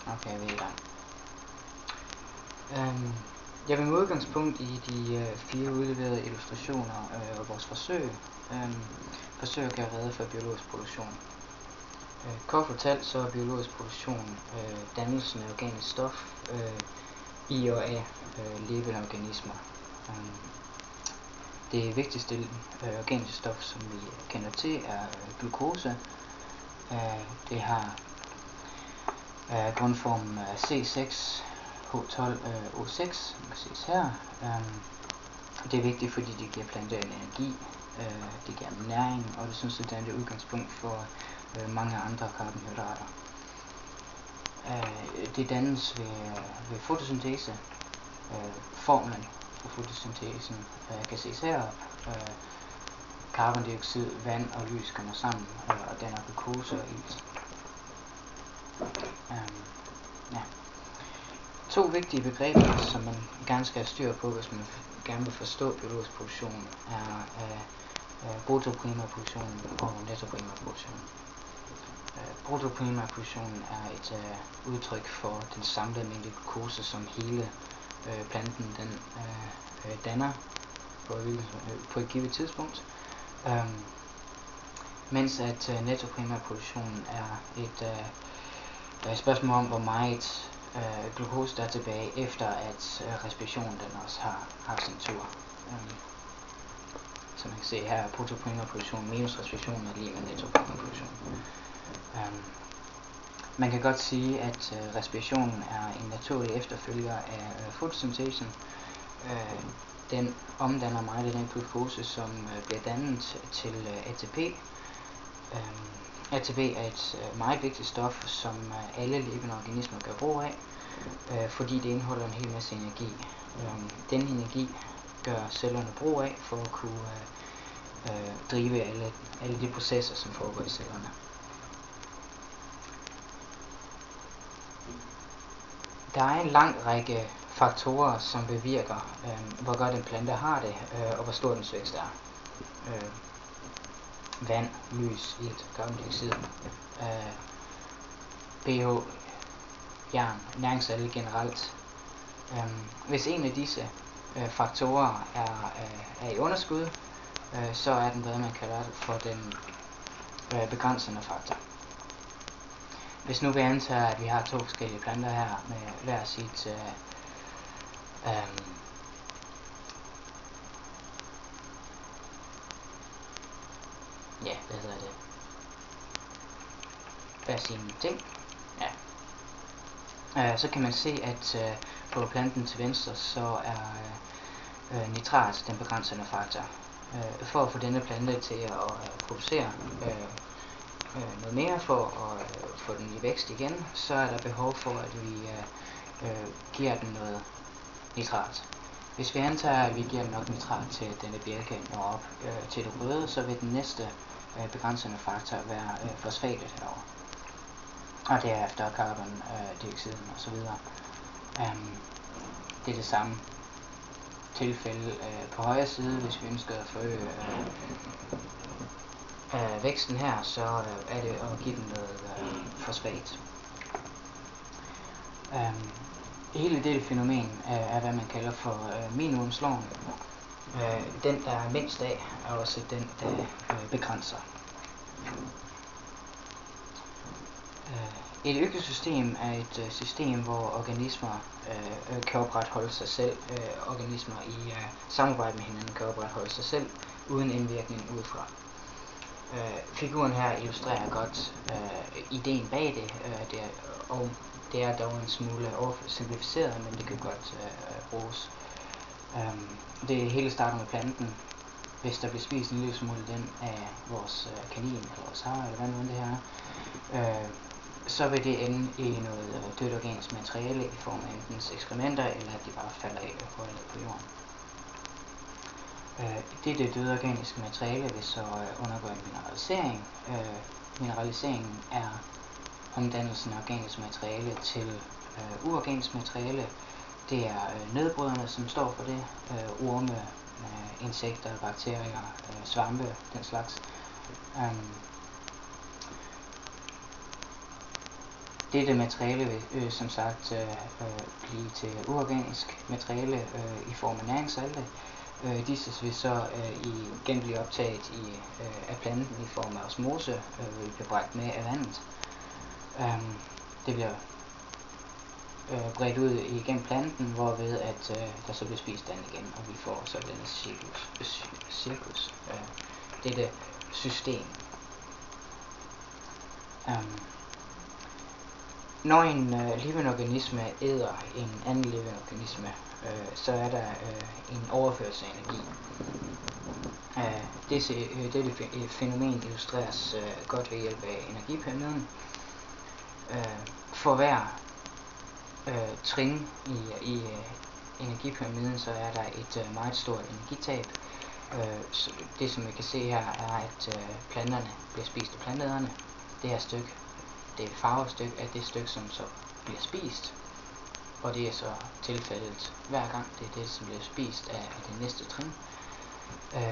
Okay, vi er i gang. Jeg vil med udgangspunkt i de 4 udleverede illustrationer og vores forsøg forsøge at gøre rede for biologisk produktion. Kort fortalt så er biologisk produktion dannelsen af organisk stof i og af levende organismer. Det vigtigste organiske stof, som vi kender til, er glukose. Det har grundformen C6H12O6, man kan ses her. Det er vigtigt, fordi det giver planter energi, det giver næring, og det synes jeg danner det udgangspunkt for mange andre karbohydrater. Det dannes ved fotosyntese. Formlen for fotosyntesen kan ses heroppe. Carbondioxid, vand og lys kommer sammen og danner glukose og ilt. To vigtige begreber, som man gerne skal have styr på, hvis man gerne vil forstå biologisk produktion, er bruttoprimerproduktionen og nettoprimerproduktionen. Bruttoprimerproduktionen er et udtryk for den samlede mængde glukose, som hele planten den danner på et givet tidspunkt. Mens at nettoprimerproduktionen er et spørgsmål om, hvor meget glukose der er tilbage, efter at respirationen den også har sin tur. Som man kan se her, bruttoprimerproduktion minus respiration er lige med nettoprimerproduktion. Man kan godt sige, at respirationen er en naturlig efterfølger af fotosyntesen. Den omdanner meget af den glukose, som bliver dannet til ATP. ATP er et meget vigtigt stof, som alle levende organismer gør brug af, fordi det indeholder en hel masse energi. Den energi gør cellerne brug af for at kunne drive alle de processer, som foregår i cellerne. Der er en lang række faktorer, som bevirker, hvor godt en plante har det, og hvor stor dens vækst er. Vand, lys, ilt, carbondioxid, pH, jern, næringssalte generelt. Hvis en af disse faktorer er i underskud, så er den, hvad man kalder for den begrænsende faktor. Hvis nu vi antager, at vi har 2 forskellige planter her med hver sit hver sine ting, så kan man se, at på planten til venstre, så er nitrat den begrænsende faktor. For at få denne plante til at producere noget mere, for at få den i vækst igen, så er der behov for, at vi giver den noget nitrat. Hvis vi antager, at vi giver den nok nitrat til, at denne bjælke når op til det røde, så vil den næste begrænsende faktor være fosfatet herovre. Og derefter carbondioxiden og så videre. Det er det samme tilfælde på højre side. Hvis vi ønsker at forøge væksten her, så er det at give den noget fosfat. Hele det fænomen er hvad man kalder for minimumsloven. Den, der er mindst af, er også den, der begrænser. Et økosystem er et system, hvor organismer kan opretholde sig selv. Organismer i samarbejde med hinanden kan opretholde sig selv, uden indvirkning udefra. Figuren her illustrerer godt ideen bag det, og det er dog en smule oversimplificeret, men det kan godt bruges. Det hele starter med planten. Hvis der bliver spist en lille smule den af vores kanin, eller vores hare, eller hvad nu det her, så vil det ende i noget dødt organisk materiale i form af enten ekskrementer, eller at de bare falder af og går ned på jorden. Det døde organiske materiale vil så undergå en mineralisering. Mineraliseringen er omdannelsen af organisk materiale til uorganisk materiale. Det er nedbryderne, som står for det. Orme, insekter, bakterier, svampe, den slags. Dette materiale vil som sagt blive til uorganisk materiale i form af næringssalte. Disse vil så igen blive optaget af planten i form af osmose, vil blive bragt med af vandet. Det bliver bredt ud igennem planten, hvorved at der så bliver spist den igen, og vi får så denne cirkus, dette system. Når en levende organisme æder en anden levende organisme, så er der en overførsel af energi. Dette fænomen illustreres godt ved hjælp af energipyramiden. For hver trin i energipyramiden, så er der et meget stort energitab. Det som vi kan se her er, at planterne bliver spist af planteæderne. Det her stykke, det farvede stykke, er det stykke, som så bliver spist. Og det er så tilfældet hver gang, det er det, som bliver spist af det næste trin.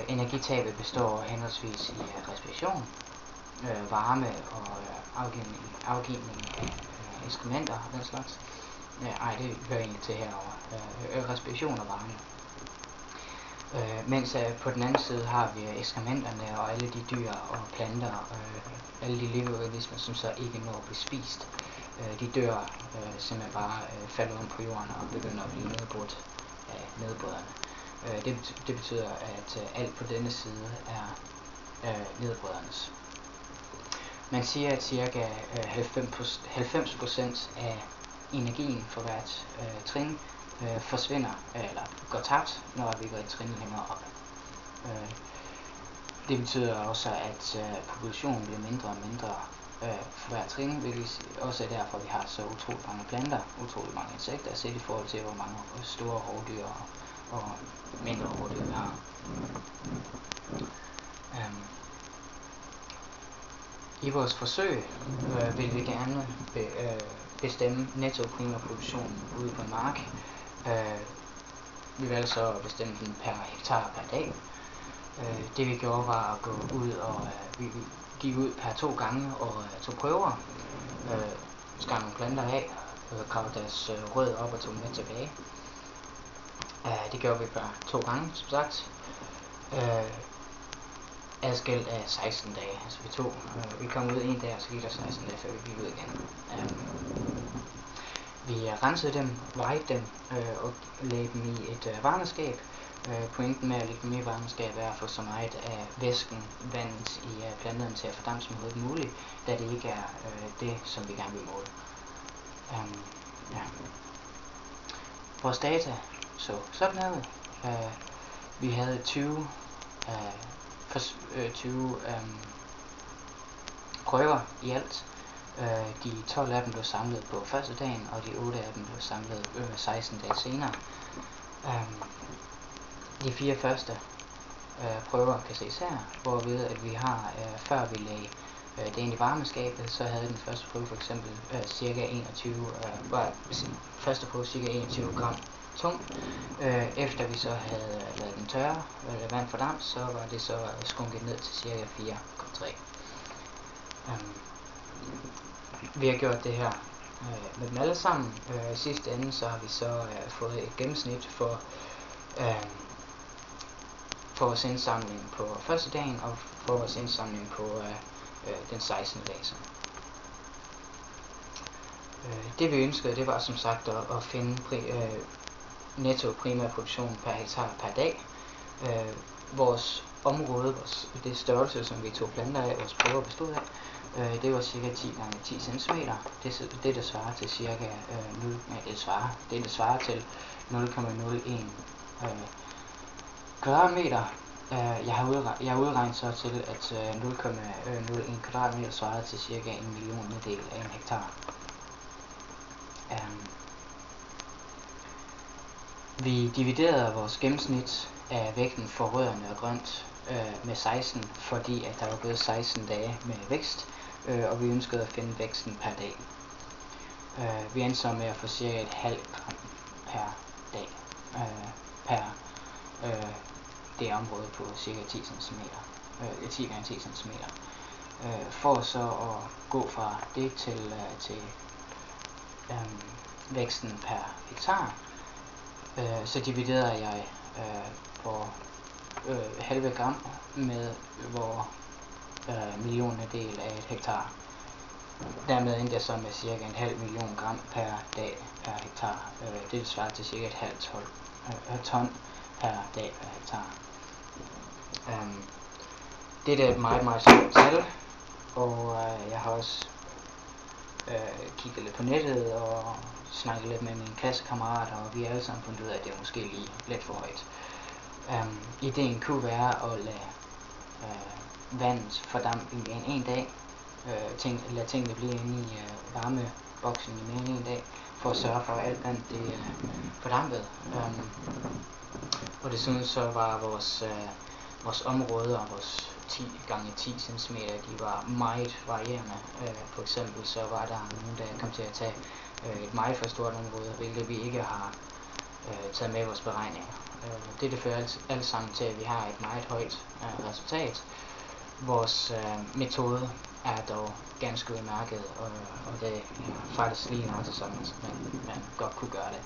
Energitabet består henholdsvis i respiration, varme og afgivning af ekskrementer og den slags. Det hører egentlig til herovre. Respiration og varme. Mens på den anden side har vi ekskrementerne og alle de dyr og planter og alle de levende organismer, som så ikke når at blive spist. De dør simpelthen bare falder om på jorden og begynder at blive nedbrudt af nedbryderne. Det betyder, at alt på denne side er nedbrydernes. Man siger, at ca. 90% af energien for hvert trin forsvinder eller går tabt, når vi går et trin længere op. Det betyder også, at populationen bliver mindre og mindre for hver trin, hvilket også er derfor, vi har så utroligt mange planter, utroligt mange insekter, set i forhold til, hvor mange store rovdyr og mindre rovdyr vi har. I vores forsøg vil vi gerne bestemme nettoprimærproduktionen ude på en mark. Vi vil altså bestemme den per hektar per dag. Det vi gjorde var at gå ud og vi gik ud per 2 gange og tog prøver, skar nogle planter af, gravede deres rødder op og tog dem med tilbage. Det gjorde vi per 2 gange, som sagt. Adskilt af 16 dage. Altså vi kom ud en dag, og så gik der 16 dage, før vi gik ud igen. Vi rensede dem, vejede dem og lagde dem i et varmeskab. Pointen med at lægge dem i varmeskab er at få så meget af væsken, vandet i planterne til at fordampe som overhovedet muligt, da det ikke er det, som vi gerne vil måle. Vores data så sådan ud. Vi havde 20 prøver i alt. De 12 af dem blev samlet på første dagen, og de 8 af dem blev samlet 16 dage senere. De 4 første prøver kan ses her, hvorved at vi har, før vi lagde det ind i varmeskabet, så havde den første prøve for eksempel første prøve cirka 21 gram tung. Efter vi så havde ladet den tørre, vand for damp, så var det så skunket ned til cirka 4,3. Vi har gjort det her med dem alle sammen. Sidste ende så har vi så fået et gennemsnit for vores indsamling på første dagen og for vores indsamling på den 16. dag. Det vi ønskede, det var som sagt at finde netto primærproduktion per hektar per dag. Vores område, det størrelse, som vi tog planter af, vores prøver bestod af, det var cirka 10 gange 10 cm. Det svarer til cirka det svarer til 0,01 kvadratmeter. Jeg har udregnet så til, at 0,01 kvadratmeter svarer til cirka 1 millionedel af en hektar. Vi dividerede vores gennemsnit af vægten for rødderne og grønt med 16, fordi at der var gået 16 dage med vækst, og vi ønskede at finde væksten per dag. Vi endte så med at få cirka et halvt gram per dag per det område på cirka 10 cm, 10 x 10 cm. For så at gå fra det til væksten per hektar, så dividerede jeg på halve gram med hvor millionedel af et hektar. Dermed endte jeg så med cirka en halv million gram per dag per hektar. Det svarer til cirka et halvt ton per dag per hektar. Det er et meget, meget stort tal, og jeg har også kigget lidt på nettet og snakket lidt med mine klassekammerater, og vi har alle sammen fundet ud af, at det er måske lige lidt for højt. Ideen kunne være at lade vandet fordampe i mere end en dag, lade tingene blive inde i varmeboksen i mere end en dag, for at sørge for, at alt vand det fordampet. Og desuden så var vores område og vores 10 gange 10 cm, de var meget varierende. For eksempel så var der nogen, der kom til at tage et meget for stort område, hvilket vi ikke har taget med i vores beregninger. Det fører alt sammen til, at vi har et meget højt resultat. Vores metode er dog ganske udmærket, og det er faktisk lige nok sådan, at man godt kunne gøre det.